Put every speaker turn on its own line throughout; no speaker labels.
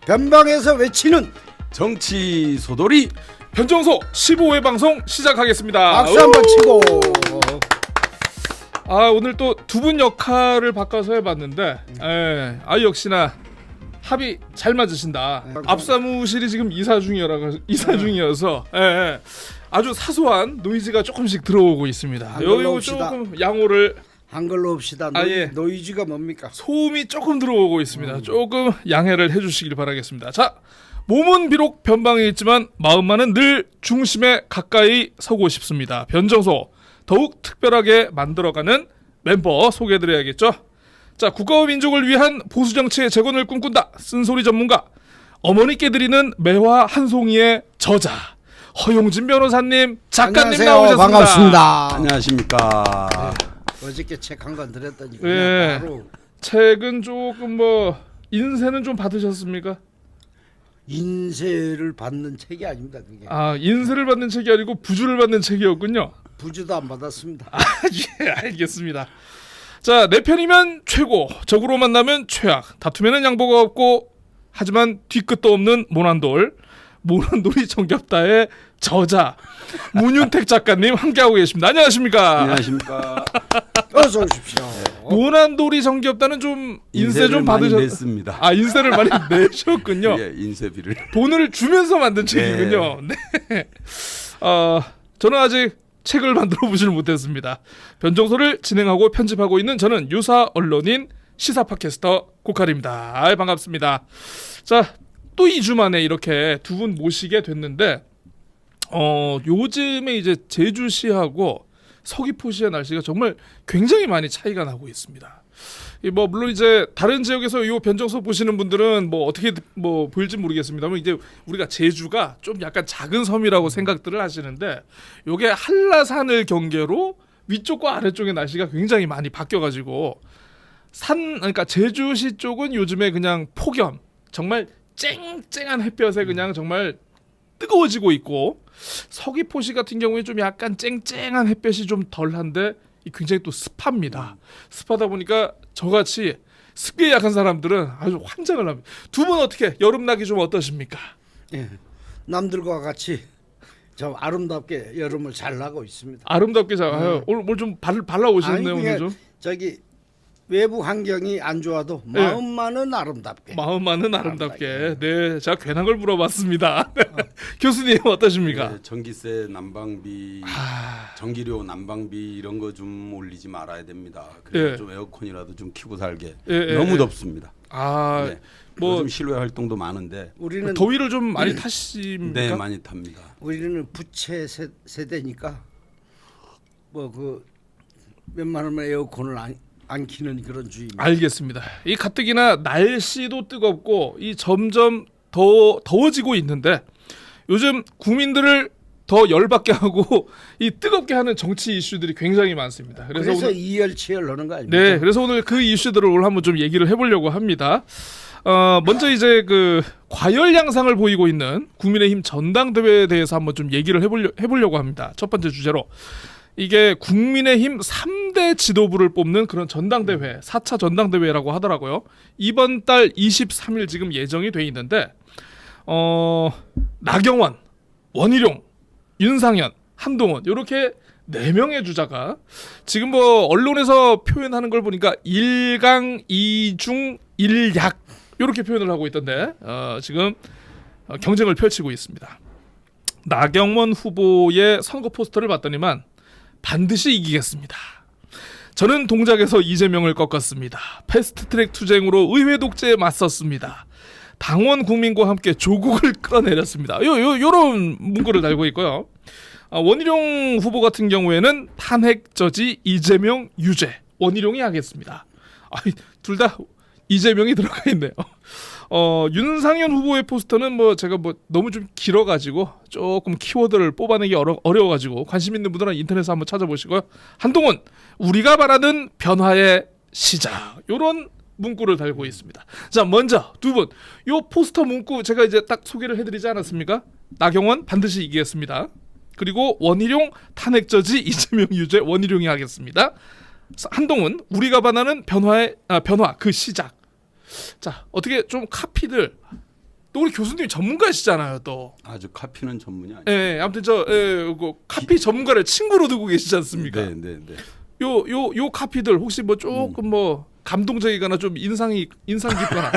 변방에서 외치는
정치 소돌이
변정소 15회 방송 시작하겠습니다.
박수 한번 치고.
오늘 또 두 분 역할을 바꿔서 해봤는데 역시나 합이 잘 맞으신다. 앞사무실이 지금 이사 중이어서 아주 사소한 노이즈가 조금씩 들어오고 있습니다.
한글로
여기
옵시다.
조금 양호를.
한글로 옵시다. 노이즈가 뭡니까?
소음이 조금 들어오고 있습니다. 조금 양해를 해주시길 바라겠습니다. 자, 몸은 비록 변방에 있지만 마음만은 늘 중심에 가까이 서고 싶습니다. 변정소 더욱 특별하게 만들어가는 멤버 소개해드려야겠죠. 자, 국가와 민족을 위한 보수정치의 재건을 꿈꾼다. 쓴소리 전문가 어머니께 드리는 매화 한 송이의 저자 허용진 변호사님, 작가님
안녕하세요.
나오셨습니다.
반갑습니다.
안녕하십니까.
어저께 책 한 권 드렸더니
네.
바로
책은 조금 인쇄는 좀 받으셨습니까?
인쇄를 받는 책이 아닙니다. 그게
인쇄를 받는 책이 아니고 부주를 받는 책이었군요.
부주도 안 받았습니다.
예, 알겠습니다. 자, 내 편이면 최고, 적으로 만나면 최악, 다투면은 양보가 없고, 하지만 뒤끝도 없는 모난돌이 정겹다의 저자 문윤택 작가님 함께하고 계십니다. 안녕하십니까?
안녕하십니까.
어서 오십시오.
모난돌이 정겹다는 좀 인쇄 좀
많이
받으셨.
냈습니다.
인쇄를 많이 내셨군요.
예, 인쇄비를.
돈을 주면서 만든 책이군요. 네. 저는 아직 책을 만들어 보질 못했습니다. 변정소를 진행하고 편집하고 있는 저는 유사 언론인 시사 팟캐스터 고칼입니다. 반갑습니다. 자, 또 2주 만에 이렇게 두 분 모시게 됐는데 요즘에 이제 제주시하고 서귀포시의 날씨가 정말 굉장히 많이 차이가 나고 있습니다. 물론 이제 다른 지역에서 이 변정소 보시는 분들은 어떻게 보일지 모르겠습니다만, 이제 우리가 제주가 좀 약간 작은 섬이라고 생각들을 하시는데, 요게 한라산을 경계로 위쪽과 아래쪽의 날씨가 굉장히 많이 바뀌어가지고 그러니까 제주시 쪽은 요즘에 그냥 폭염, 정말 쨍쨍한 햇볕에 그냥 정말 뜨거워지고 있고, 서귀포시 같은 경우에 좀 약간 쨍쨍한 햇볕이 좀 덜한데 굉장히 또 습합니다. 습하다 보니까 저같이 습기에 약한 사람들은 아주 환장을 합니다. 두 분 어떻게 여름나기 좀 어떠십니까?
예. 남들과 같이 좀 아름답게 여름을 잘 나고 있습니다.
아름답게 잘 오늘 뭘 좀 발라 오셨네요. 오늘 좀
저기 외부 환경이 안 좋아도 마음만은 아름답게.
마음만은 아름답게. 네, 제가 괜한 걸 물어봤습니다. 교수님 어떠십니까?
네, 전기세 난방비, 전기료 난방비 이런 거 좀 올리지 말아야 됩니다. 그래서 좀 에어컨이라도 좀 켜고 살게. 너무 덥습니다. 네.
뭐
요즘 실외 활동도 많은데
우리는
더위를 좀 많이 타십니까?
네, 많이 탑니다.
우리는 부채 세대니까 몇만 원만 에어컨을 안 키는 그런 주의입니다.
알겠습니다. 이 가뜩이나 날씨도 뜨겁고 이 점점 더워지고 있는데, 요즘 국민들을 더 열받게 하고 이 뜨겁게 하는 정치 이슈들이 굉장히 많습니다.
그래서
오늘,
이열치열하는 거 아닙니까?
네, 그래서 오늘 그 이슈들을 오늘 한번 좀 얘기를 해보려고 합니다. 먼저 이제 그 과열 양상을 보이고 있는 국민의힘 전당대회에 대해서 한번 좀 얘기를 해보려고 합니다. 첫 번째 주제로. 이게 국민의힘 3대 지도부를 뽑는 그런 전당대회, 4차 전당대회라고 하더라고요. 이번 달 23일 지금 예정이 돼 있는데, 나경원, 원희룡, 윤상현, 한동훈 이렇게 4명의 주자가 지금 언론에서 표현하는 걸 보니까 1강 2중 1약 이렇게 표현을 하고 있던데, 지금 경쟁을 펼치고 있습니다. 나경원 후보의 선거 포스터를 봤더니만 반드시 이기겠습니다. 저는 동작에서 이재명을 꺾었습니다. 패스트트랙 투쟁으로 의회 독재에 맞섰습니다. 당원 국민과 함께 조국을 끌어내렸습니다. 요런 문구를 달고 있고요. 원희룡 후보 같은 경우에는 탄핵 저지 이재명 유죄. 원희룡이 하겠습니다. 둘 다 이재명이 들어가 있네요. 윤상현 후보의 포스터는 제가 너무 좀 길어가지고 조금 키워드를 뽑아내기 어려워가지고 관심 있는 분들은 인터넷에서 한번 찾아보시고요. 한동훈, 우리가 바라는 변화의 시작. 요런 문구를 달고 있습니다. 자, 먼저 두 분, 요 포스터 문구 제가 이제 딱 소개를 해드리지 않았습니까? 나경원 반드시 이기겠습니다. 그리고 원희룡 탄핵 저지 이재명 유죄, 원희룡이 하겠습니다. 한동훈, 우리가 바라는 변화 그 시작. 자, 어떻게 좀 카피들 또 우리 교수님이 전문가시잖아요, 또.
아주 카피는 전문이 아니에요.
예, 아무튼 그 카피 전문가를 친구로 두고 계시지 않습니까?
네, 네, 네.
요 카피들 혹시 뭐 조금 뭐 감동적이거나 좀 인상 깊거나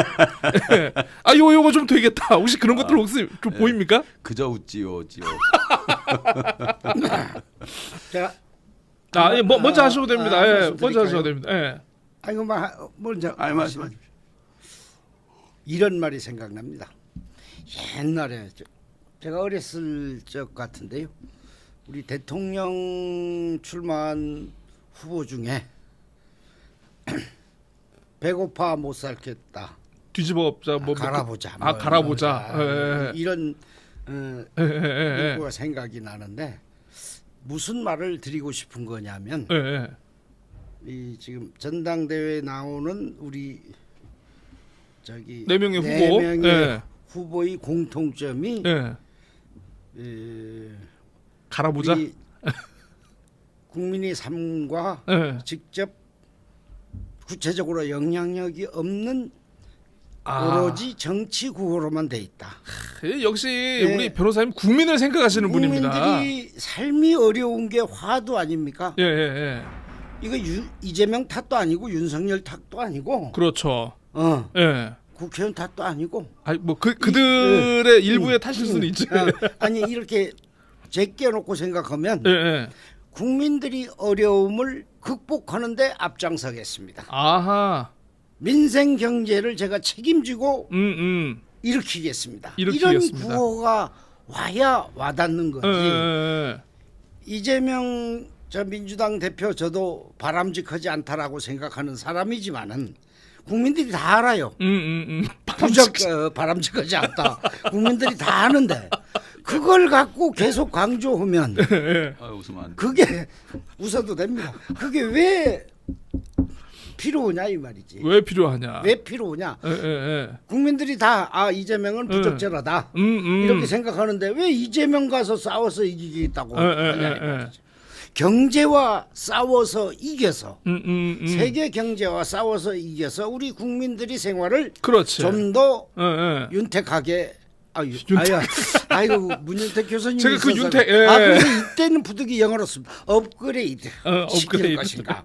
예. 아 요거 좀 되겠다 혹시 그런 것들 혹시 좀 보입니까?
그저 웃지요, 지요.
제가
예, 먼저 하셔도 됩니다. 예, 먼저
말씀드릴까요?
하셔도 됩니다. 예.
아이고 먼저
말씀하십시오.
이런 말이 생각납니다. 옛날에 제가 어렸을 적 같은데요. 우리 대통령 출마한 후보 중에 배고파 못 살겠다.
뒤집어 엎자 뭐
갈아보자.
아 갈아보자. 예.
이런
예.
문구가 생각이 나는데 무슨 말을 드리고 싶은 거냐면
예.
이 지금 전당대회에 나오는 우리 저기
네 명의 후보.
네 명의
예.
후보의 공통점이
예. 갈아보자.
우리 국민의 삶과
예.
직접 구체적으로 영향력이 없는 오로지 정치 구호로만 돼 있다.
역시 우리 변호사님 국민을 생각하시는 분입니다.
국민들이 삶이 어려운 게 화두 아닙니까?
예.
이거 이재명 탓도 아니고 윤석열 탓도 아니고
그렇죠. 예.
국회의원 탓도 아니고
아니 뭐 그들의 일부의 탓일 수는 있지.
아니 이렇게 제껴놓고 생각하면
예.
국민들이 어려움을 극복하는데 앞장서겠습니다.
아하.
민생 경제를 제가 책임지고 일으키겠습니다.
일으키겠습니다.
이런 구호가 와야 와닿는 거지. 이재명 저 민주당 대표 저도 바람직하지 않다라고 생각하는 사람이지만은 국민들이 다 알아요. 바람직하지 않다. 국민들이 다 아는데 그걸 갖고 계속 강조하면
웃으면 안 돼.
그게 웃어도 됩니다. 그게 왜 필요하냐 이 말이지.
왜 필요하냐?
왜 필요하냐? 국민들이 다 이재명은 부적절하다 이렇게 생각하는데 왜 이재명 가서 싸워서 이기겠다고 하냐 이 말이지. 경제와 싸워서 이겨서 세계 경제와 싸워서 이겨서 우리 국민들이 생활을 좀 더 윤택하게 아이고 문윤택 교수님
제가 그 윤택
그래서 이때는 부득이 영어로 씁니다. 업그레이드 시킬 것인가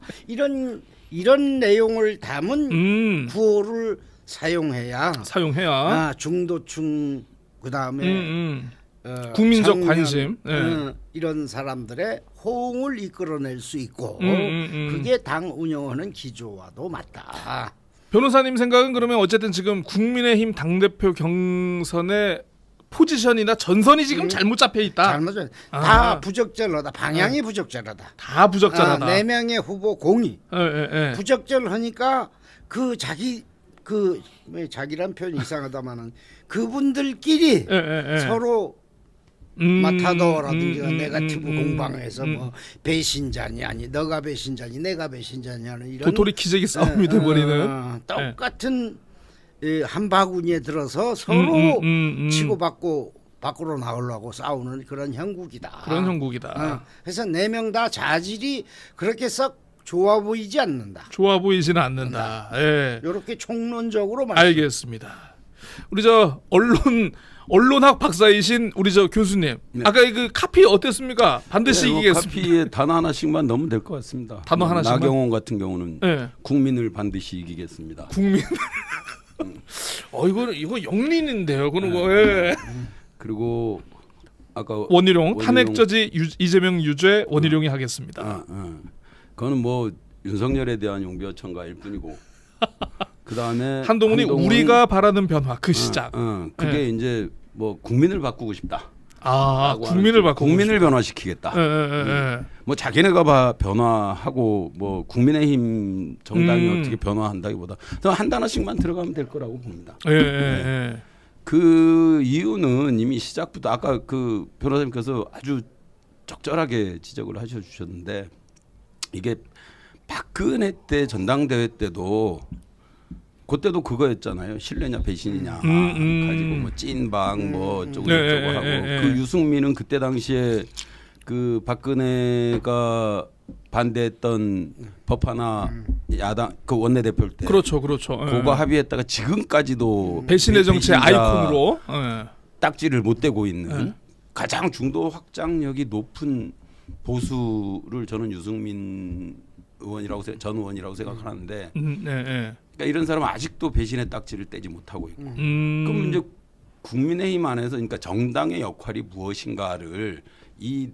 이런 내용을 담은 구호를 사용해야 중도층 그다음에
국민적
청년,
관심
이런 사람들의 호응을 이끌어낼 수 있고 그게 당 운영하는 기조와도 맞다.
변호사님 생각은 그러면 어쨌든 지금 국민의힘 당대표 경선의 포지션이나 전선이 지금 잘못 잡혀 있다.
잘못은 다 부적절하다. 방향이 부적절하다.
다 부적절하다.
4명의 후보 공이 부적절하니까 자기란 표현이 이상하다마는 그분들끼리 서로 마타도라든지 네거티브 공방에서 뭐 배신자니 아니 너가 배신자니 내가 배신자니 하는 이런
도토리 키재기 싸움이 돼버리는
똑같은 한 바구니에 들어서 서로 치고받고 밖으로 나오려고 싸우는 그런 형국이다. 그래서 4명 다 자질이 그렇게 썩 좋아 보이지 않는다.
좋아 보이지는 않는다.
이렇게 총론적으로
알겠습니다. 우리 저 언론학 박사이신 우리 저 교수님, 아까 그 카피 어땠습니까? 반드시 이기겠습니다.
카피에 단어 하나씩만 넣으면 될 것 같습니다.
단어 하나씩만.
나경원 같은 경우는 국민을 반드시 이기겠습니다.
국민. 이거 영린인데요. 그런 거.
그리고 아까
원희룡 탄핵 저지 이재명 유죄 원희룡이 하겠습니다.
그거는 뭐 윤석열에 대한 용비어 첨가일 뿐이고. 그다음에
한동훈이 우리가 바라는 변화 그 시작.
그게 이제 뭐 국민을 바꾸고 싶다.
국민을
변화시키겠다. 뭐 자기네가 변화하고 뭐 국민의힘 정당이 어떻게 변화한다기보다 한 단어씩만 들어가면 될 거라고 봅니다. 그 이유는 이미 시작부터 아까 그 변호사님께서 아주 적절하게 지적을 하셔주셨는데 이게 박근혜 때 전당대회 때도 그때도 그거였잖아요. 신뢰냐 배신이냐 가지고 뭐 찐방 뭐 어쩌고 저쩌고 하고 그 유승민은 그때 당시에 그 박근혜가 반대했던 법하나 야당 그 원내대표 때
그렇죠.
그거 합의했다가 지금까지도
배신의 정치의
배신자
아이콘으로
딱지를 못 대고 있는 가장 중도 확장력이 높은 보수를 저는 유승민 전 의원이라고 생각하는데 그러니까 이런 사람은 아직도 배신의 딱지를 떼지 못하고 있고 그럼 이제 국민의힘 안에서 그러니까 정당의 역할이 무엇인가를 이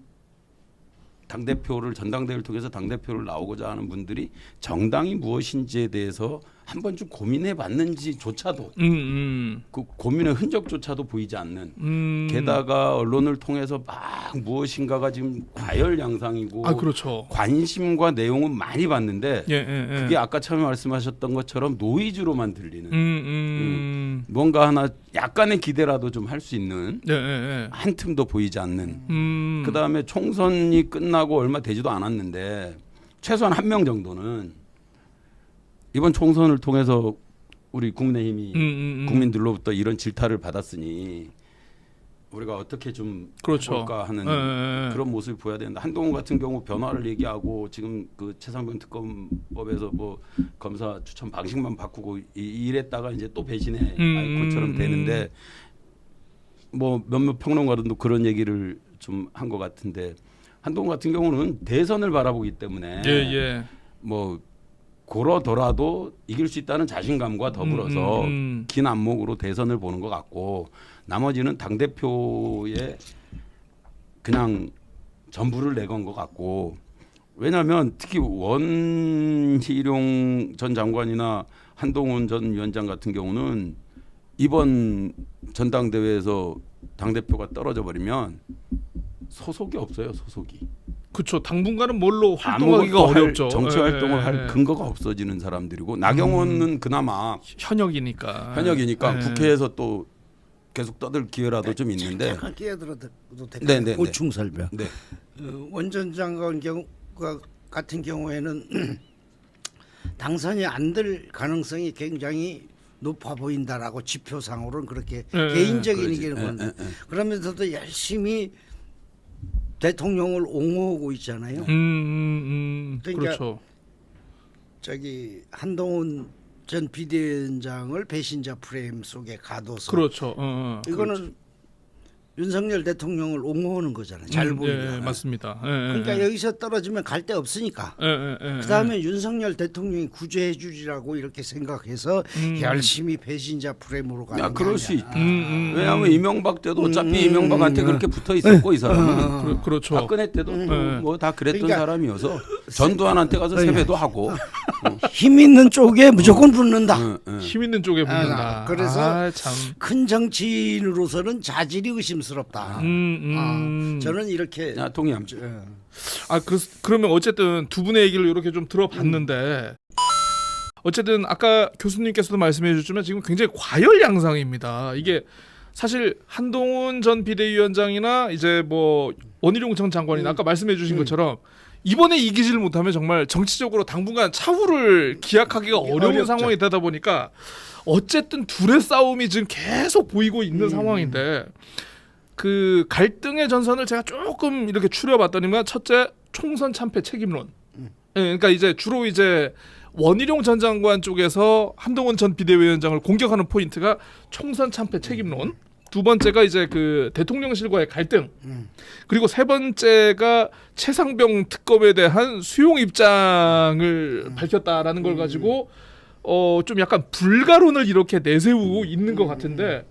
당대표를 전당대회를 통해서 당대표를 나오고자 하는 분들이 정당이 무엇인지에 대해서 한 번쯤 고민해 봤는지조차도 그 고민의 흔적조차도 보이지 않는 게다가 언론을 통해서 막 무엇인가가 지금 과열양상이고
그렇죠.
관심과 내용은 많이 봤는데 그게 아까 처음에 말씀하셨던 것처럼 노이즈로만 들리는 뭔가 하나 약간의 기대라도 좀 할 수 있는 한 틈도 보이지 않는 그다음에 총선이 끝나고 얼마 되지도 않았는데 최소한 한 명 정도는 이번 총선을 통해서 우리 국민의힘이 국민들로부터 이런 질타를 받았으니 우리가 어떻게 좀
그렇죠.
해볼까 하는 그런 모습을 보여야 된다. 한동훈 같은 경우 변화를 얘기하고 지금 그 최상병 특검법에서 뭐 검사 추천 방식만 바꾸고 이랬다가 이제 또 배신의 아이콘처럼 되는데 뭐 몇몇 평론가들도 그런 얘기를 좀 한 것 같은데 한동훈 같은 경우는 대선을 바라보기 때문에 뭐 고러더라도 이길 수 있다는 자신감과 더불어서 긴 안목으로 대선을 보는 것 같고 나머지는 당대표에 그냥 전부를 내건 것 같고 왜냐하면 특히 원희룡 전 장관이나 한동훈 전 위원장 같은 경우는 이번 전당대회에서 당대표가 떨어져 버리면 소속이 없어요. 소속이.
그렇죠. 당분간은 뭘로 활동하기가 어렵죠.
정치 활동을 할 근거가 없어지는 사람들이고 나경원은 그나마
현역이니까
국회에서 또 계속 떠들 기회라도 좀 있는데
잠깐 끼어들어도 될까요? 보충 설명.
네.
원 전 장관 같은 경우에는 당선이 안 될 가능성이 굉장히 높아 보인다라고 지표상으로는 그렇게 개인적인 의견을 건데 그러면서도 열심히 대통령을 옹호하고 있잖아요. 그러니까
그렇죠.
저기 한동훈 전 비대위원장을 배신자 프레임 속에 가둬서
그렇죠.
이거는
그렇죠.
윤석열 대통령을 옹호하는 거잖아요. 잘 보이면.
맞습니다.
그러니까 여기서 떨어지면 갈 데 없으니까. 그다음에 윤석열 대통령이 구제해 주리라고 이렇게 생각해서 열심히 배신자 프레임으로 가는 거
그럴 수 있다. 왜냐하면 이명박 때도 어차피 이명박한테 그렇게 붙어 있었고 이 사람은
그렇죠.
박근혜 때도 뭐 다 그랬던
그러니까
사람이어서 전두환한테 가서 세배도 하고
힘 있는 쪽에 무조건 붙는다.
힘 있는 쪽에 붙는다.
그래서
참.
큰 정치인으로서는 자질이 의심스럽다. 저는 이렇게
동의합니다.
그러면 어쨌든 두 분의 얘기를 이렇게 좀 들어봤는데 어쨌든 아까 교수님께서도 말씀해 주셨지만 지금 굉장히 과열양상입니다. 이게 사실 한동훈 전 비대위원장이나 이제 뭐 원희룡 전 장관이나 아까 말씀해 주신 것처럼 이번에 이기지를 못하면 정말 정치적으로 당분간 차후를 기약하기가 어려운
어렵죠.
상황이 되다 보니까 어쨌든 둘의 싸움이 지금 계속 보이고 있는 상황인데 그 갈등의 전선을 제가 조금 이렇게 추려봤더니만 첫째 총선 참패 책임론. 그러니까 이제 주로 이제 원희룡 전 장관 쪽에서 한동훈 전 비대위원장을 공격하는 포인트가 총선 참패 책임론. 두 번째가 이제 그 대통령실과의 갈등. 그리고 세 번째가 최상병 특검에 대한 수용 입장을 밝혔다라는 걸 가지고 좀 약간 불가론을 이렇게 내세우고 있는 것 같은데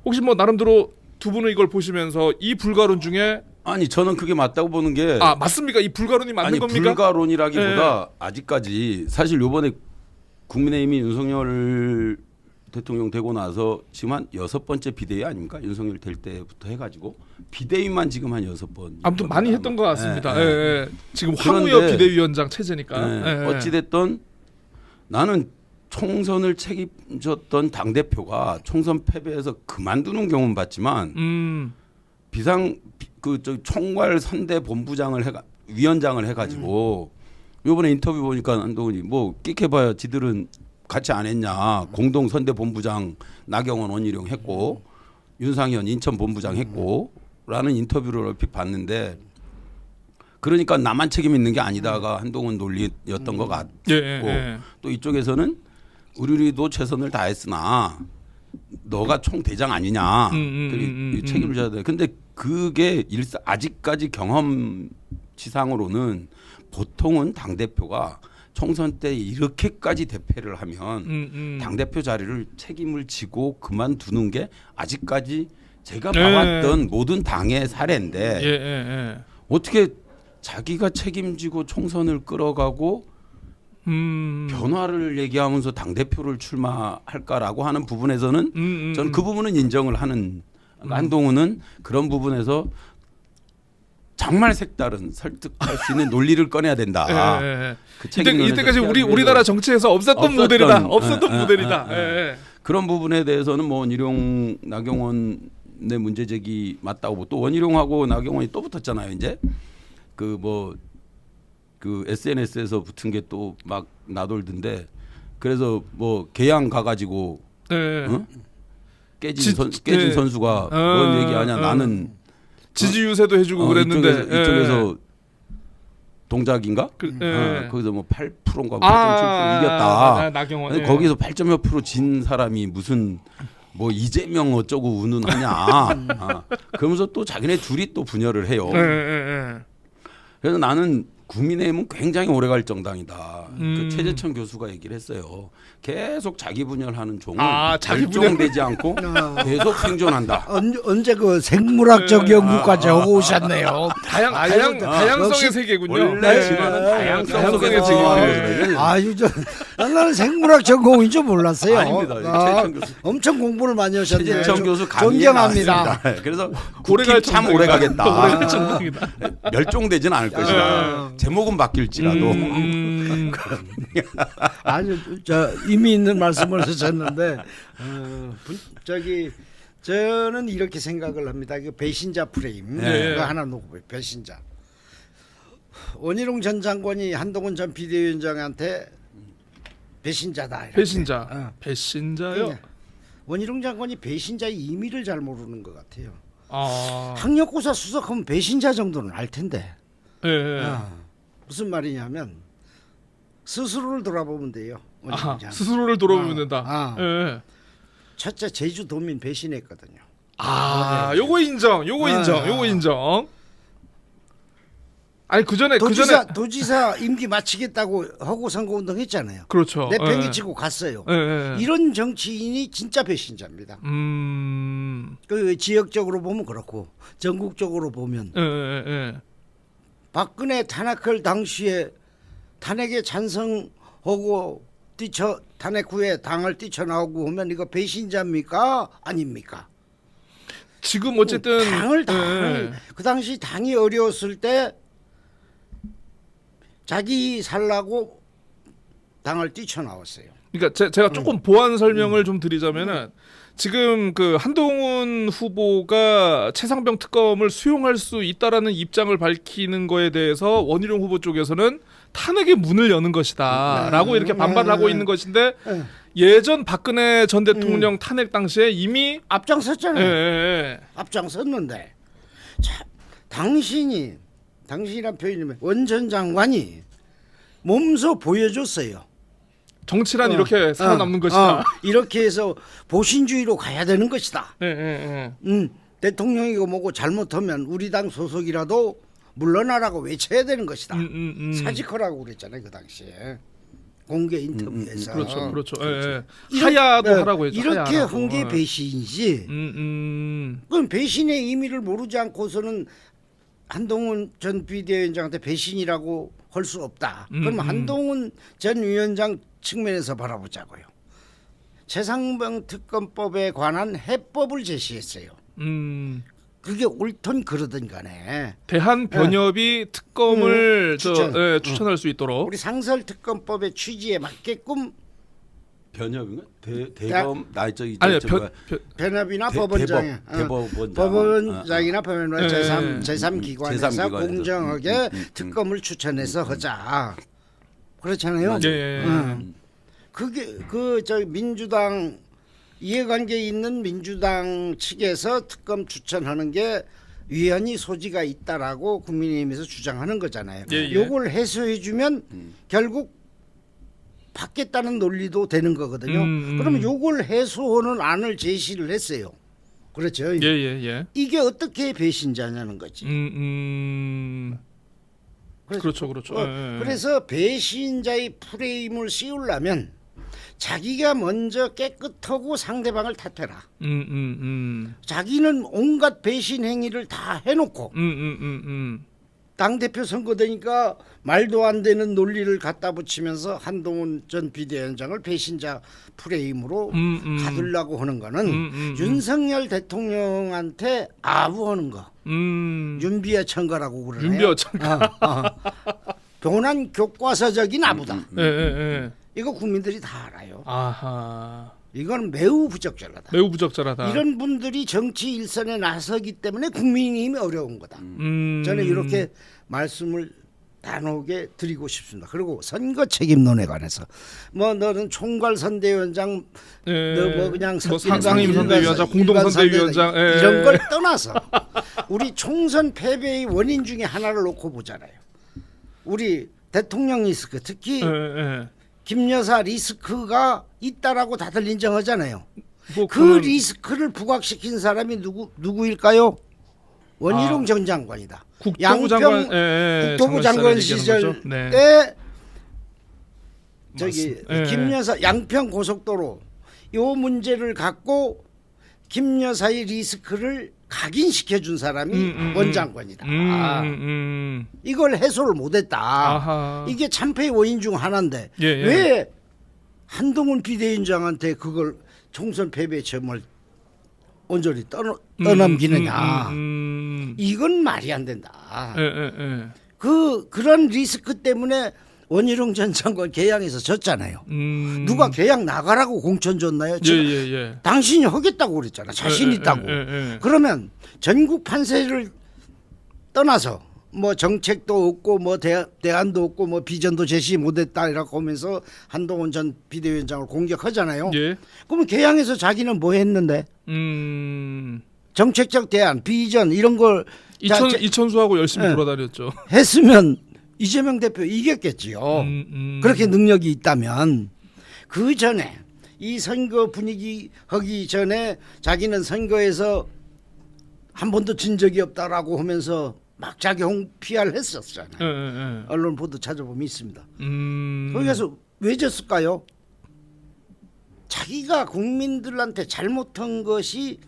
혹시 뭐 나름대로 두 분은 이걸 보시면서 이 불가론 중에
아니 저는 그게 맞다고 보는 게
맞습니까? 이 불가론이 맞는
아니,
겁니까?
불가론이라기보다 아직까지 사실 요번에 국민의힘이 윤석열 대통령 되고 나서 지금 한 6번째 비대위 아닙니까? 윤석열 될 때부터 해가지고 비대위만 지금 한 6번.
아무튼 많이 했던 것 같습니다. 지금 황우여 비대위원장 체제니까.
어찌됐든 나는 총선을 책임졌던 당대표가 총선 패배해서 그만두는 경우는 봤지만 총괄 선대 본부장을 위원장을 해가지고 요번에 인터뷰 보니까 한동훈이 뭐 끽해봐야 지들은 같이 안 했냐. 공동 선대 본부장 나경원 원희룡 했고 윤상현 인천 본부장 했고 라는 인터뷰를 얼핏 봤는데 그러니까 나만 책임 있는 게 아니다가 한동훈 논리였던 것 같고 또 이쪽에서는 우리도 최선을 다했으나 너가 총대장 아니냐 책임을 져야 돼. 근데 그게 아직까지 경험치상으로는 보통은 당 대표가 총선 때 이렇게까지 대패를 하면 당 대표 자리를 책임을 지고 그만두는 게 아직까지 제가 봐왔던 모든 당의 사례인데 어떻게 자기가 책임지고 총선을 끌어가고 변화를 얘기하면서 당 대표를 출마할까라고 하는 부분에서는 저는 그 부분은 인정을 하는. 한동훈은 그런 부분에서 정말 색다른 설득할 수 있는 논리를 꺼내야 된다. 그
이때까지 우리나라 정치에서 없었던 모델이다. 없었던 모델이다.
그런 부분에 대해서는 뭐 원희룡, 나경원의 문제 제기 맞다고 또 원희룡하고 나경원이 또 붙었잖아요. 이제 그 SNS에서 붙은 게 또 막 나돌던데 그래서 뭐 개양 가가지고 깨진 선수가 뭔 얘기하냐 나는
지지 유세도 해주고 그랬는데
이쪽에서 동작인가? 거기서 뭐 8%인가 8.7% 이겼다.
나경원.
거기서 8. 몇 프로 진 사람이 무슨 뭐 이재명 어쩌고 운운하냐. 그러면서 또 자기네 둘이 또 분열을 해요. 그래서 나는 국민의힘은 굉장히 오래갈 정당이다. 그 최재천 교수가 얘기를 했어요. 계속 자기 분열하는 종은 결정되지 않고 계속 생존한다.
언제 그 생물학적 연구까지 하고 오셨네요.
다양성의 세계군요.
원래 진화는 다양성 속에서 진화하는
아유, 나는 생물학 전공인 줄 몰랐어요.
아닙니다. 최재천 교수.
엄청 공부를 많이 하셨네요.
최재천 교수
존경합니다.
그래서 국힘 참 오래 가겠다. 멸종되지는 않을 것이다. 제목은 바뀔지라도.
아주 의미 있는 말씀을 하셨는데 저는 이렇게 생각을 합니다. 그 배신자 프레임 그거 하나 놓고 배신자. 원희룡 전 장관이 한동훈 전 비대위원장한테 배신자다. 이렇게.
배신자요?
원희룡 장관이 배신자의 의미를 잘 모르는 것 같아요. 학력고사 수석하면 배신자 정도는 알 텐데. 무슨 말이냐면 스스로를 돌아보면 돼요.
스스로를 돌아보면 된다.
첫째 제주도민 배신했거든요.
요거 인정. 아니 그 전에
도지사 임기 마치겠다고 하고 선거운동 했잖아요.
그렇죠.
내팽개치고 갔어요. 이런 정치인이 진짜 배신자입니다. 그 지역적으로 보면 그렇고 전국적으로 보면 박근혜 탄핵할 당시에 탄핵에 찬성하고 탄핵 후에 당을 뛰쳐나오고 하면 이거 배신자입니까? 아닙니까?
지금 어쨌든
당을 그 당시 당이 어려웠을 때 자기 살라고 당을 뛰쳐나왔어요.
그러니까 제가 조금 보완 설명을 좀 드리자면은 지금 그 한동훈 후보가 최상병 특검을 수용할 수 있다라는 입장을 밝히는 거에 대해서 원희룡 후보 쪽에서는 탄핵의 문을 여는 것이다라고 이렇게 반발을 하고 있는 것인데 예전 박근혜 전 대통령 탄핵 당시에 이미
앞장섰잖아요. 앞장섰는데 자, 당신이란 표현이면 원 전 장관이 몸소 보여줬어요.
정치란 이렇게 살아남는 것이다.
이렇게 해서 보신주의로 가야 되는 것이다. 대통령이고 뭐고 잘못하면 우리 당 소속이라도 물러나라고 외쳐야 되는 것이다. 사직하라고 그랬잖아요. 그 당시에 공개 인터뷰에서.
그렇죠. 하야도 하라고 했죠.
이렇게 한 게 배신이지. 그럼 배신의 의미를 모르지 않고서는 한동훈 전 비대위원장한테 배신이라고 할 수 없다. 그럼 한동훈 전 위원장 측면에서 바라보자고요. 최상병 특검법에 관한 해법을 제시했어요. 그게 옳든 그러든 간에
대한 변협이 특검을 추천할 수 있도록
우리 상설 특검법의 취지에 맞게끔
변협인가? 대검 저기
변협이나 법원장이나 법원장 제3기관에서 공정하게 특검을 추천해서 하자. 그렇잖아요. 그게 민주당 이해관계 있는 민주당 측에서 특검 추천하는 게 위헌이 소지가 있다라고 국민의힘에서 주장하는 거잖아요.
예, 예.
요걸 해소해주면 결국 받겠다는 논리도 되는 거거든요. 그러면 요걸 해소하는 안을 제시를 했어요. 그렇죠.
예.
이게 어떻게 배신자냐는 거지.
그렇죠.
그래서 배신자의 프레임을 씌우려면 자기가 먼저 깨끗하고 상대방을 탓해라. 자기는 온갖 배신 행위를 다 해놓고 당대표 선거 되니까 말도 안 되는 논리를 갖다 붙이면서 한동훈 전 비대위원장을 배신자 프레임으로 가두려고 하는 거는 윤석열 대통령한테 아부하는 거. 윤비어 청가라고 그러네요.
윤비어 청가.
교난 교과서적인 아부다.
예.
이거 국민들이 다 알아요.
아하.
이건 매우 부적절하다.
매우 부적절하다.
이런 분들이 정치 일선에 나서기 때문에 국민의힘이 어려운 거다. 저는 이렇게 말씀을 단호하게 드리고 싶습니다. 그리고 선거 책임론에 관해서 뭐 너는 총괄 선대위원장, 너 뭐 그냥
상임 선대위원장, 공동 선대위원장
이런 걸 떠나서 우리 총선 패배의 원인 중에 하나를 놓고 보잖아요. 우리 대통령 리스크, 특히 김 여사 리스크가 있다라고 다들 인정하잖아요.
뭐
그 리스크를 부각시킨 사람이 누구일까요? 원희룡 전 장관이다.
국토부
장관 시절 때 저기 김 여사 양평 고속도로 요 문제를 갖고 김 여사의 리스크를 각인시켜준 사람이 원 장관이다. 이걸 해소를 못했다.
아하.
이게 참패의 원인 중 하나인데
예.
왜 한동훈 비대위원장한테 그걸 총선 패배의 점을 온전히 떠넘기느냐. 이건 말이 안 된다. 그런 리스크 때문에 원희룡 전 장관 개항에서 졌잖아요. 누가 개항 나가라고 공천 줬나요? 당신이 하겠다고 그랬잖아. 자신 있다고. 그러면 전국 판세를 떠나서 뭐 정책도 없고 뭐 대안도 없고 뭐 비전도 제시 못했다라고 하면서 한동훈 전 비대위원장을 공격하잖아요. 그러면 개항에서 자기는 뭐 했는데? 정책적 대안, 비전 이런 걸
이천수하고 열심히 돌아다녔죠.
했으면 이재명 대표 이겼겠지요. 그렇게 능력이 있다면. 그 전에 이 선거 분위기 하기 전에 자기는 선거에서 한 번도 진 적이 없다라고 하면서 막 자기 PR을 했었잖아요. 언론 보도 찾아보면 있습니다. 거기서 왜 졌을까요? 자기가 국민들한테 잘못한 것이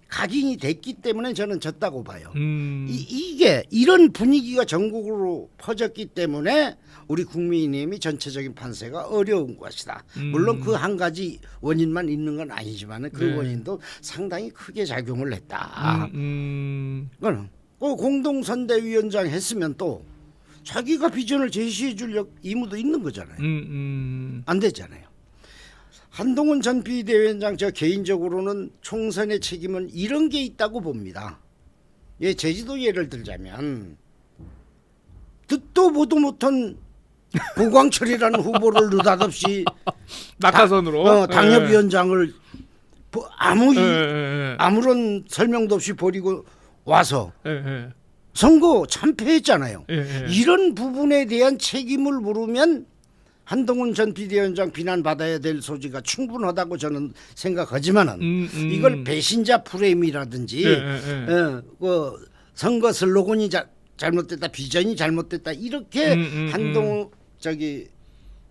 각인이 됐기 때문에 저는 졌다고 봐요. 이게 이런 분위기가 전국으로 퍼졌기 때문에 우리 국민의힘이 전체적인 판세가 어려운 것이다. 물론 그 한 가지 원인만 있는 건 아니지만 그 원인도 상당히 크게 작용을 했다. 그거는 공동선대위원장 했으면 또 자기가 비전을 제시해 줄 의무도 있는 거잖아요. 안 되잖아요. 한동훈 전 비대위원장 저 개인적으로는 총선의 책임은 이런 게 있다고 봅니다. 예, 제주도 예를 들자면 듣도 보도 못한 고광철이라는 후보를 느닷없이
낙하산으로
당협위원장을 아무런 설명도 없이 버리고 와서 선거 참패했잖아요. 이런 부분에 대한 책임을 물으면 한동훈 전 비대위원장 비난받아야 될 소지가 충분하다고 저는 생각하지만은 이걸 배신자 프레임이라든지 선거 슬로건이 잘못됐다, 비전이 잘못됐다 이렇게 한동훈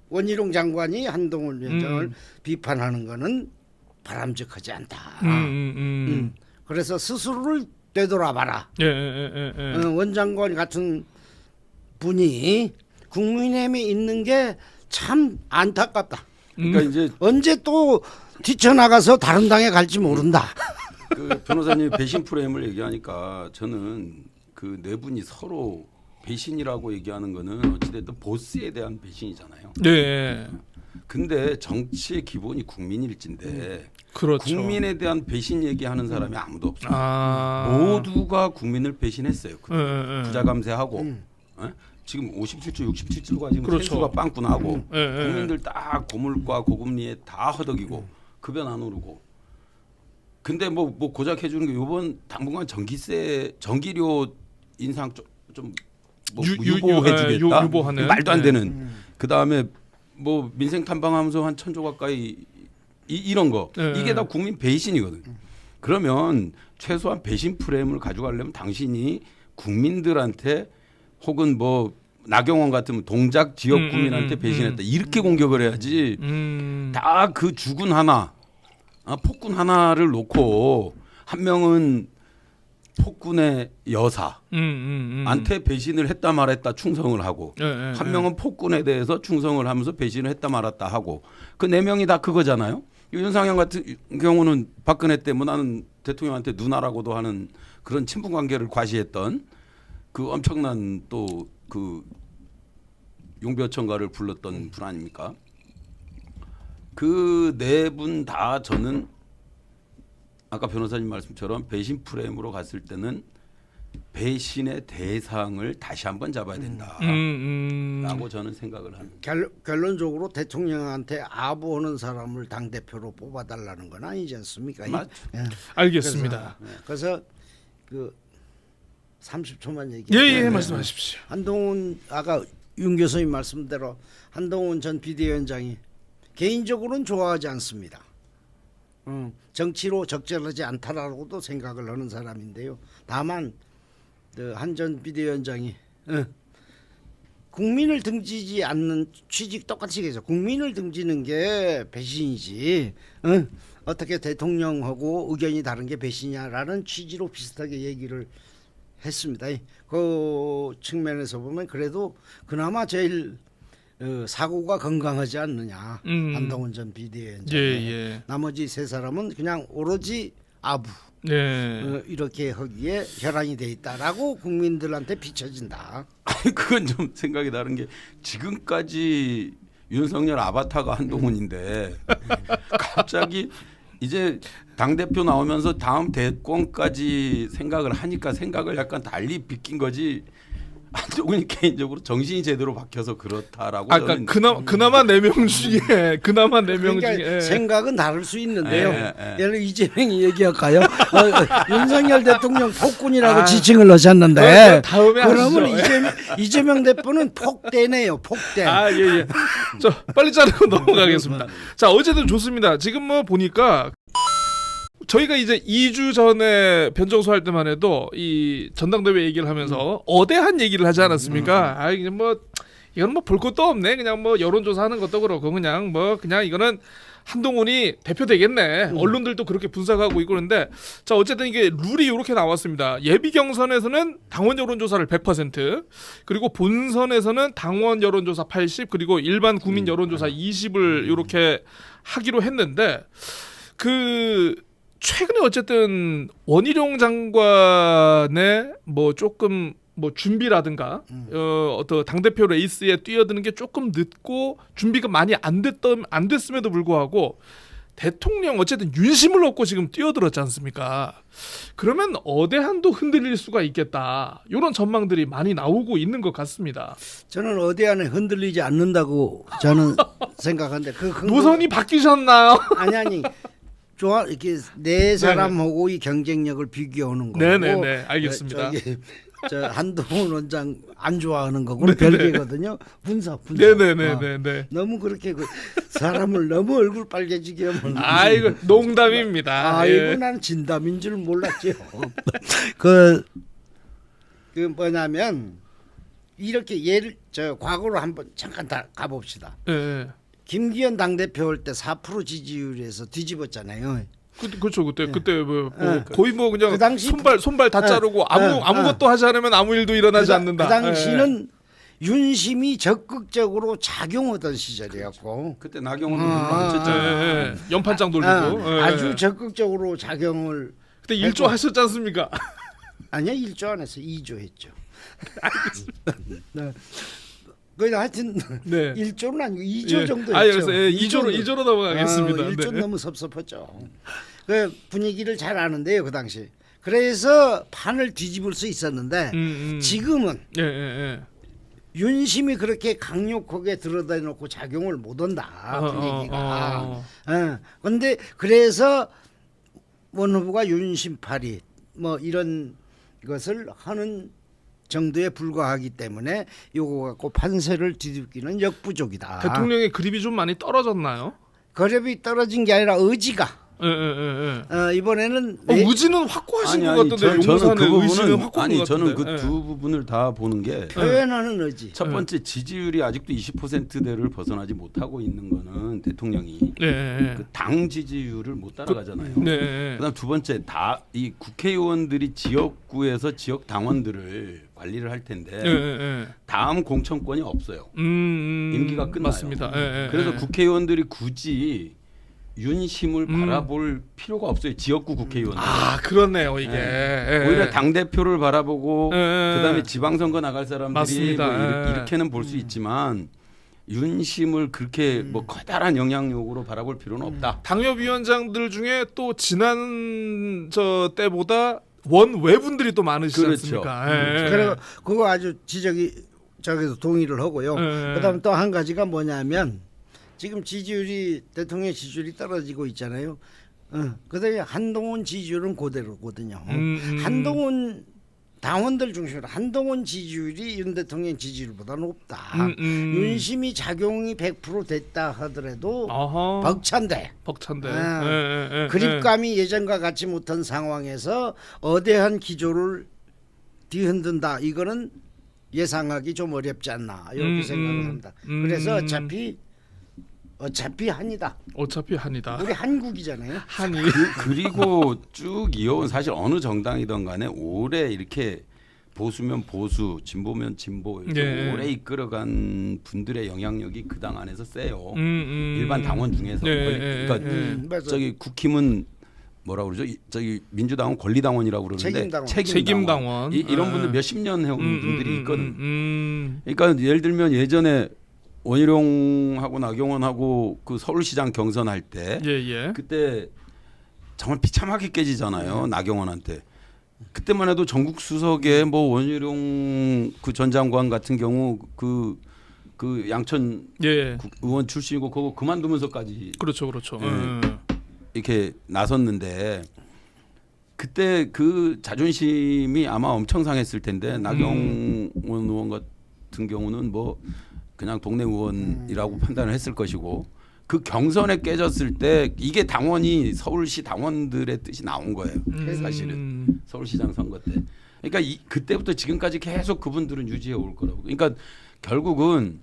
원희룡 장관이 한동훈 위원장을 비판하는 거는 바람직하지 않다. 그래서 스스로를 되돌아봐라. 원 장관 같은 분이 국민의힘에 있는 게 참 안타깝다.
그러니까 이제
언제 또 뛰쳐나가서 다른 당에 갈지 모른다.
그 변호사님 배신 프레임을 얘기하니까 저는 그 네 분이 서로 배신이라고 얘기하는 거는 어찌됐든 보스에 대한 배신이잖아요.
네.
근데 정치의 기본이 국민일지인데
그렇죠.
국민에 대한 배신 얘기하는 사람이 아무도 없어요. 모두가 국민을 배신했어요. 부자 감세하고 지금 57조 67조가 지금
그렇죠.
세수가 빵꾸나고 국민들 딱 고물가 고금리에 다 허덕이고 급여 안 오르고 근데 뭐 고작 해주는 게 이번 당분간 전기료 인상 좀뭐 유보해주겠다.
유보하는.
말도 안 되는. 그 다음에 뭐 민생 탐방하면서 한 1,000조 가까이 이런 거 이게 다 국민 배신이거든. 그러면 최소한 배신 프레임을 가져가려면 당신이 국민들한테 혹은 뭐 나경원 같은 동작 지역 구민한테 배신했다 이렇게 공격을 해야지. 다 그 주군 하나, 폭군 하나를 놓고 한 명은 폭군의 여사한테 배신을 했다 말했다 충성을 하고 한 명은 폭군에 대해서 충성을 하면서 배신을 했다 말았다 하고 그 네 명이 다 그거잖아요. 윤상현 같은 경우는 박근혜 때 뭐 나는 대통령한테 누나라고도 하는 그런 친분 관계를 과시했던 그 엄청난 또 그 용벼천가를 불렀던 분 아닙니까? 그 네 분 다 저는 아까 변호사님 말씀처럼 배신 프레임으로 갔을 때는 배신의 대상을 다시 한번 잡아야 된다라고 저는 생각을 합니다.
결론적으로 대통령한테 아부하는 사람을 당 대표로 뽑아달라는 건 아니지 않습니까?
맞죠.
예.
알겠습니다.
그래서 그 30초만 얘기.
예, 말씀하십시오.
한동훈 아까 윤 교수님 말씀대로 한동훈 전 비대위원장이 개인적으로는 좋아하지 않습니다. 정치로 적절하지 않다라고도 생각을 하는 사람인데요. 다만 한 전 비대위원장이 국민을 등지지 않는 취직 똑같이 해서 국민을 등지는 게 배신이지 어떻게 대통령하고 의견이 다른 게 배신이냐라는 취지로 비슷하게 얘기를 했습니다. 그 측면에서 보면 그래도 그나마 제일 사고가 건강하지 않느냐 한동훈 전 비대위원장.
예.
나머지 세 사람은 그냥 오로지 아부 이렇게 하기에 혈안이 돼 있다라고 국민들한테 비춰진다.
아니 그건 좀 생각이 다른 게 지금까지 윤석열 아바타가 한동훈인데 갑자기 이제 당 대표 나오면서 다음 대권까지 생각을 하니까 생각을 약간 달리 비낀 거지. 한동훈이 개인적으로 정신이 제대로 박혀서 그렇다라고.
아까 그나마 4명 중에 그나마 4명
그러니까
중에
생각은 다를 수 있는데요. 예를 이재명이 얘기할까요? 윤석열 대통령 폭군이라고 지칭을 하셨는데
다음에
그러면
하시죠.
이재명 대표는 폭대네요. 폭대.
예. 저 빨리 자르고 넘어가겠습니다. 자, 어쨌든 좋습니다. 지금 뭐 보니까 저희가 이제 2주 전에 변정수 할 때만 해도 이 전당대회 얘기를 하면서 어대한 얘기를 하지 않았습니까? 이게 뭐 이건 뭐 볼 것도 없네. 그냥 뭐 여론조사 하는 것도 그렇고 그냥 이거는 한동훈이 대표 되겠네. 언론들도 그렇게 분석하고 있고 그런데 자 어쨌든 이게 룰이 이렇게 나왔습니다. 예비 경선에서는 당원 여론조사를 100% 그리고 본선에서는 당원 여론조사 80 그리고 일반 국민 여론조사 20을 이렇게 하기로 했는데 최근에 어쨌든 원희룡 장관의 뭐 조금 뭐 준비라든가 어떤 당대표 레이스에 뛰어드는 게 조금 늦고 준비가 많이 안 됐음에도 불구하고 대통령 어쨌든 윤심을 얻고 지금 뛰어들었지 않습니까? 그러면 어대한도 흔들릴 수가 있겠다. 이런 전망들이 많이 나오고 있는 것 같습니다.
저는 어대한에 흔들리지 않는다고 저는 생각하는데
노선이 바뀌셨나요?
아니 좋아 이렇게 네 사람하고 이 경쟁력을 비교하는 거고.
네네네 알겠습니다.
저 한동훈 원장 안 좋아하는 거고는 별개거든요. 분석.
네네네.
너무 그렇게 사람을 너무 얼굴 빨개지게 하면.
아이고 농담입니다.
아이고 나는 진담인 줄 몰랐죠. 그 뭐냐면 이렇게 과거로 한번 잠깐 가봅시다.
네.
김기현 당대표 할 때 4% 지지율에서 뒤집었잖아요.
그렇죠. 그때 뭐 거의 뭐 그냥
그 당시
손발 다 자르고 아무것도 하지 않으면 아무 일도 일어나지 않는다.
그 당시는 윤심이 적극적으로 작용하던 시절이었고
그때 나경원도 별로 안 쳤잖아요.
연판장 돌리고
아주 적극적으로 작용을
그때 1조 하셨지 않습니까?
아니야 1조 안 해서 2조 했죠. 그래서 하여튼 1조는 아니고 2조 정도 했죠.
그래서 2조로 넘어가겠습니다.
1조 너무 섭섭했죠. 그 분위기를 잘 아는데요 그 당시. 그래서 판을 뒤집을 수 있었는데 지금은 윤심이 그렇게 강력하게 들여다놓고 작용을 못한다 분위기가. 그런데 그래서 원 후보가 윤심파리 뭐 이런 것을 하는 정도에 불과하기 때문에 요거 갖고 판세를 뒤집기는 역부족이다.
대통령의 그립이 좀 많이 떨어졌나요?
거렵이 떨어진 게 아니라 의지가 이번에는
의지는 확고하신 것 같던데 용산의 의지는 확고한 것 같은데.
저는 그 두 부분을 다 보는 게
표현하는 의지.
첫 번째 지지율이 아직도 20%대를 벗어나지 못하고 있는 거는 대통령이 그 당 지지율을 못 따라가잖아요. 그다음 두 번째 이 국회의원들이 지역구에서 지역 당원들을 관리를 할 텐데 다음 공천권이 없어요. 임기가 끝나요.
맞습니다.
그래서 국회의원들이 굳이 윤심을 바라볼 필요가 없어요. 지역구 국회의원들.
아 그렇네요 이게.
오히려 당 대표를 바라보고 그다음에 지방선거 나갈 사람들이
맞습니다.
뭐 이렇게는 볼 수 있지만 윤심을 그렇게 뭐 커다란 영향력으로 바라볼 필요는 없다.
당협위원장들 중에 또 지난 저 때보다 원외분들이 또 많으시지
그렇죠.
않습니까?
그리고 그거 아주 저기서 동의를 하고요. 그다음 또 한 가지가 뭐냐면 지금 대통령 지지율이 떨어지고 있잖아요. 그다음에 한동훈 지지율은 그대로거든요. 한동훈 당원들 중심으로 한동훈 지지율이 윤 대통령 지지율보다 높다. 윤심이 작용이 100% 됐다 하더라도 벅찬데. 그립감이 예전과 같지 못한 상황에서 어대한 기조를 뒤흔든다. 이거는 예상하기 좀 어렵지 않나 이렇게 생각을 합니다. 그래서 어차피 한이다.
어차피 한이다.
우리 한국이잖아요.
한이.
그리고 쭉 이어온 사실 어느 정당이든 간에 오래 이렇게 보수면 보수, 진보면 진보 이렇게 오래 이끌어간 분들의 영향력이 그 당 안에서 세요. 일반 당원 중에서. 그러니까 저기 국힘은 뭐라고 그러죠? 저기 민주당은 권리당원이라고 그러는데
책임당원.
이런 분들 몇십 년 해온 분들이 있거든. 그러니까 예를 들면 예전에 원희룡하고 나경원하고 그 서울시장 경선할 때 그때 정말 비참하게 깨지잖아요. 나경원한테. 그때만 해도 전국 수석에 뭐 원희룡 그 전 장관 같은 경우 그 양천 의원 출신이고 그거 그만두면서까지
그렇죠.
이렇게 나섰는데 그때 그 자존심이 아마 엄청 상했을 텐데 나경원 의원 같은 경우는 뭐 그냥 동네 의원이라고 판단을 했을 것이고 그 경선에 깨졌을 때 이게 당원이 서울시 당원들의 뜻이 나온 거예요. 사실은 서울시장 선거 때. 그러니까 그때부터 지금까지 계속 그분들은 유지해 올 거라고. 그러니까 결국은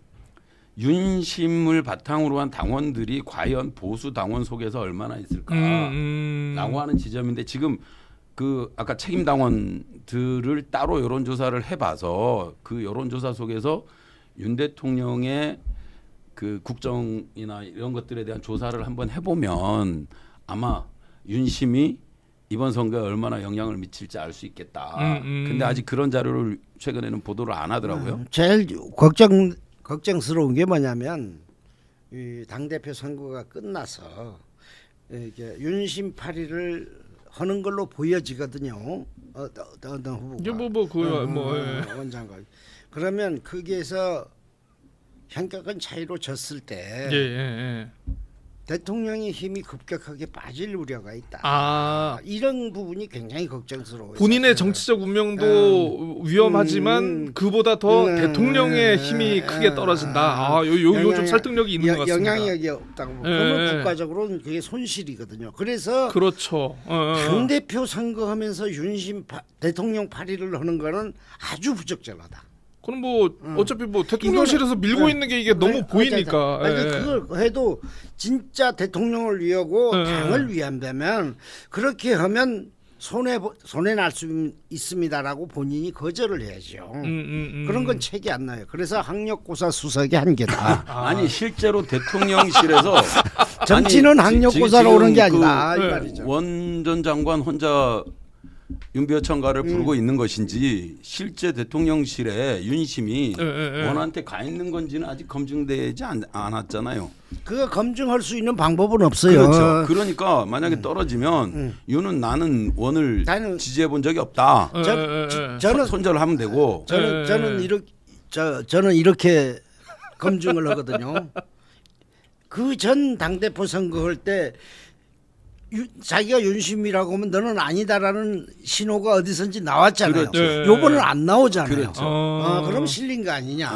윤심을 바탕으로 한 당원들이 과연 보수 당원 속에서 얼마나 있을까라고 하는 지점인데 지금 그 아까 책임 당원들을 따로 여론조사를 해봐서 그 여론조사 속에서 윤 대통령의 그 국정이나 이런 것들에 대한 조사를 한번 해보면 아마 윤심이 이번 선거에 얼마나 영향을 미칠지 알 수 있겠다. 근데 아직 그런 자료를 최근에는 보도를 안 하더라고요.
제일 걱정스러운 게 뭐냐면 이 당대표 선거가 끝나서 이게 윤심파리를 하는 걸로 보여지거든요. 어떤 후보가.
이게
원장관. 그러면 거기에서 현격한 차이로 졌을 때 대통령의 힘이 급격하게 빠질 우려가 있다. 이런 부분이 굉장히 걱정스러워요.
본인의 정치적 운명도 위험하지만 그보다 더 대통령의 힘이 크게 떨어진다. 요 좀 설득력이 있는 것 같습니다.
영향력이 없다고. 그러면 국가적으로는 그게 손실이거든요. 그래서
그렇죠.
당 대표 선거하면서 윤심 대통령 파리를 하는 거는 아주 부적절하다.
그럼 뭐 어차피 뭐 대통령실에서 밀고 있는 게 이게 너무 보이니까.
그걸 해도 진짜 대통령을 위하고 당을 위한다면 그렇게 하면 손해 날 수 있습니다라고 본인이 거절을 해야죠. 그런 건 책이 안 나요. 그래서 학력고사 수석의 한계다.
아니 실제로 대통령실에서
정치는 학력고사로 오는 게 아니다. 이 말이죠.
원 전 장관 혼자 윤비어천가를 부르고 있는 것인지 실제 대통령실에 윤심이 원한테 가 있는 건지는 아직 검증되지 않았잖아요.
그거 검증할 수 있는 방법은 없어요.
그렇죠. 그러니까 만약에 떨어지면 윤은 나는 원을 지지해 본 적이 없다. 저는 손절하면 되고.
저는 이렇게 검증을 하거든요. 그 전 당대표 선거할 때 자기가 윤심이라고 하면 너는 아니다라는 신호가 어디선지 나왔잖아요.
그렇죠.
요번은 안 나오잖아요.
그렇죠.
그럼 실린 거 아니냐.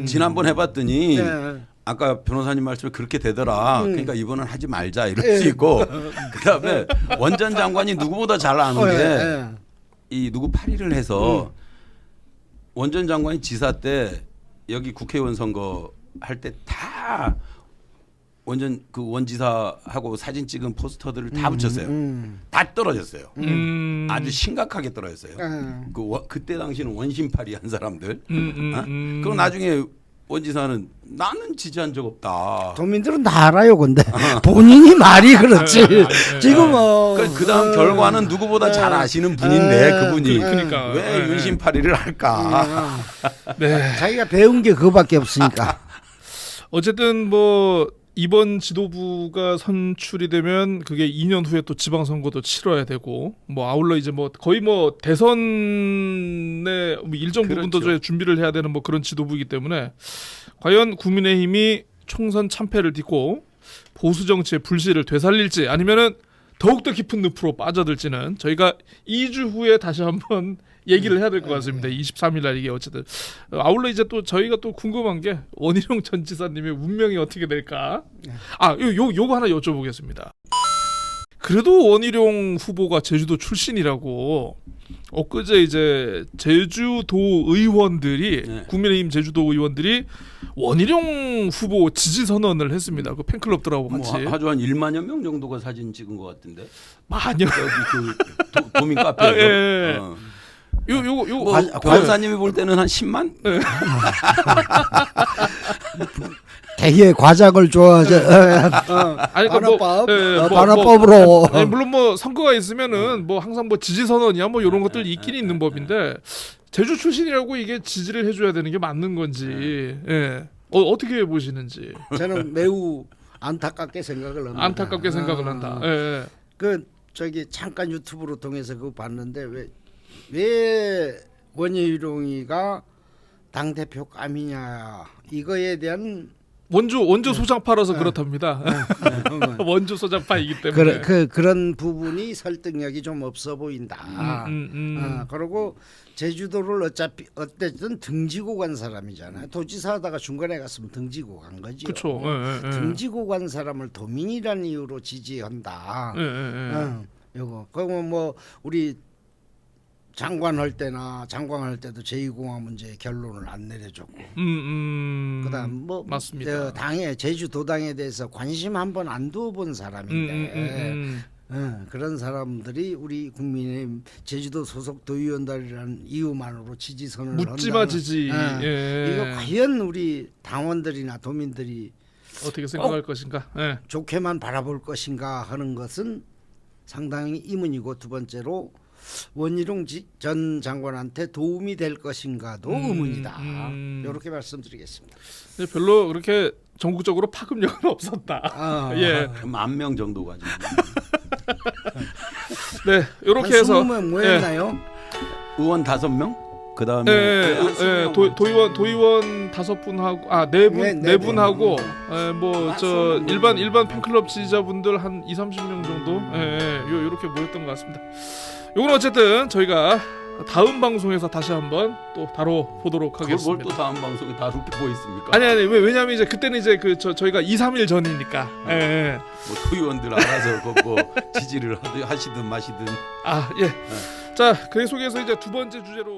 지난번 해봤더니
네.
아까 변호사님 말씀이 그렇게 되더라. 그러니까 이번은 하지 말자 이럴 수 있고 그다음에 원전 장관이 누구보다 잘 아는 게 이 누구 파리를 해서 원전 장관이 지사 때 여기 국회의원 선거 할 때 다 원전 그 원지사하고 사진 찍은 포스터들을 다 붙였어요. 다 떨어졌어요. 아주 심각하게 떨어졌어요. 그때 당시는 원심파리 한 사람들. 그리고 나중에 원지사는 나는 지지한 적 없다.
도민들은 다 알아요, 근데 본인이 말이 그렇지. 지금
그 다음 결과는 누구보다 잘 아시는 분인데 그분이
그러니까.
왜 윤심파리를 할까?
네.
자기가 배운 게 그거밖에 없으니까.
어쨌든 뭐 이번 지도부가 선출이 되면 그게 2년 후에 또 지방선거도 치러야 되고 뭐 아울러 이제 뭐 거의 뭐 대선의 뭐 일정 부분도
그렇죠.
준비를 해야 되는 뭐 그런 지도부이기 때문에 과연 국민의힘이 총선 참패를 딛고 보수 정치의 불씨를 되살릴지 아니면은 더욱더 깊은 늪으로 빠져들지는 저희가 2주 후에 다시 한번 얘기를 해야 될 것 같습니다. 23일 날 이게 어쨌든 아울러 이제 또 저희가 또 궁금한 게 원희룡 전 지사님의 운명이 어떻게 될까? 요거 하나 여쭤보겠습니다. 그래도 원희룡 후보가 제주도 출신이라고 엊그제 이제 제주도 의원들이
네.
국민의힘 제주도 의원들이 원희룡 후보 지지 선언을 했습니다. 그 팬클럽들하고 같이
아주 한 1만여 명 정도가 사진 찍은 것 같은데
많이
여기 그 도민 카페에서
예. 요
뭐 변호사님이 볼 때는 한 10만?
되게 과작을 좋아하죠.
아니
반어법, 반어법으로.
아니, 물론 뭐 선거가 있으면은 뭐 항상 뭐 지지 선언이야 뭐 이런 것들 있긴 있는 법인데 제주 출신이라고 이게 지지를 해줘야 되는 게 맞는 건지 예. 어떻게 보시는지
저는 매우 안타깝게 생각을 합니다.
안타깝게 생각을 한다. 예.
그 저기 잠깐 유튜브로 통해서 그거 봤는데 왜 원희룡이가 당 대표감이냐 이거에 대한
원주 소장파라서 그렇답니다. 원주 소장파이기 때문에
그런 부분이 설득력이 좀 없어 보인다. 그리고 제주도를 어쨌든 등지고 간 사람이잖아요. 도지사하다가 중간에 갔으면 등지고 간 거죠.
그렇죠.
등지고 간 사람을 도민이라는 이유로 지지한다. 요거 그거 뭐 우리 장관할 때도 제2공화 문제 결론을 안 내려줬고, 그다음 뭐
맞습니다.
당에 제주도 당에 대해서 관심 한번 안 두어본 사람인데, 그런 사람들이 우리 국민의힘 제주도 소속 도의원들이라는 이유만으로 지지 선언을
묻지마
한다는,
지지.
이거 과연 우리 당원들이나 도민들이
어떻게 생각할 것인가? 예.
좋게만 바라볼 것인가 하는 것은 상당히 의문이고, 두 번째로 원희룡 전 장관한테 도움이 될 것인가도 의문이다. 이렇게 말씀드리겠습니다.
별로 그렇게 전국적으로 파급력은 없었다. 예.
10,000명 정도가 지금.
네, 이렇게 해서
20명 모였나요?
의원 5명? 그다음에
도의원 5분하고 네 분하고 뭐 저 일반 팬클럽 지지자분들 한 2-30명 정도 요렇게 모였던 것 같습니다. 요건 어쨌든 저희가 다음 방송에서 다시 한번 또 다뤄보도록 하겠습니다.
뭘 또 다음 방송에 다룰 게 뭐 있습니까?
아니 왜냐면 이제 그때는 이제 저희가 2-3일 전이니까.
뭐 도의원들 알아서 뭐 지지를 하시든 마시든.
자, 그 속에서 이제 두 번째 주제로.